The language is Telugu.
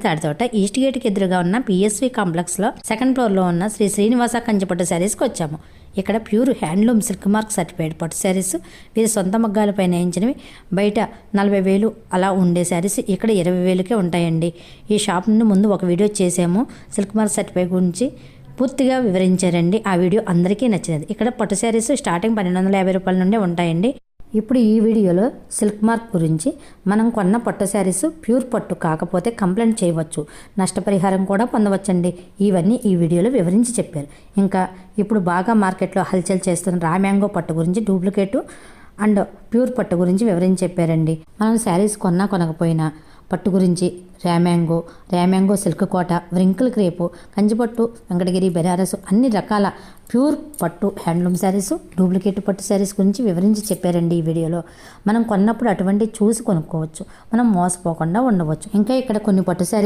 తాడితోట ఈస్ట్ గేట్కి ఎదురుగా ఉన్న పిఎస్వి కాంప్లెక్స్లో సెకండ్ ఫ్లోర్లో ఉన్న శ్రీ శ్రీనివాస కంచిపట్టు శారీస్కి వచ్చాము. ఇక్కడ pure handloom silk mark certified పట్టు శారీస్ వీరి సొంత మగ్గాలపై నేయించినవి. బయట 40,000 అలా ఉండే శారీస్ ఇక్కడ 20,000కే ఉంటాయండి. ఈ షాప్ నుండి ముందు ఒక వీడియో చేసాము సిల్క్ మార్క్ సర్టిఫైడ్ గురించి పూర్తిగా వివరించారండి. ఆ వీడియో అందరికీ నచ్చినది. ఇక్కడ పట్టు శారీస్ స్టార్టింగ్ 1,250 రూపాయల నుండే ఉంటాయండి. ఇప్పుడు ఈ వీడియోలో సిల్క్ మార్క్ గురించి, మనం కొన్న పట్టు శారీస్ ప్యూర్ పట్టు కాకపోతే కంప్లైంట్ చేయవచ్చు, నష్టపరిహారం కూడా పొందవచ్చండి. ఇవన్నీ ఈ వీడియోలో వివరించి చెప్పారు. ఇంకా ఇప్పుడు బాగా మార్కెట్లో హల్చల్ చేస్తున్న రా మ్యాంగో పట్టు గురించి, డూప్లికేటు అండ్ ప్యూర్ పట్టు గురించి వివరించి చెప్పారండి. మనం శారీస్ కొన్నా కొనకపోయినా పట్టు గురించి ర్యామ్యాంగో సిల్క్ కోట, వ్రింకిల్ క్రేపు, కంచిపట్టు, వెంకటగిరి, బెనారస్ అన్ని రకాల ప్యూర్ పట్టు హ్యాండ్లూమ్ శారీస్, డూప్లికేట్ పట్టు శారీస్ గురించి వివరించి చెప్పారండి ఈ వీడియోలో. మనం కొన్నప్పుడు అటువంటి చూసి కొనుక్కోవచ్చు, మనం మోసపోకుండా ఉండవచ్చు. ఇంకా ఇక్కడ కొన్ని పట్టు శారీస్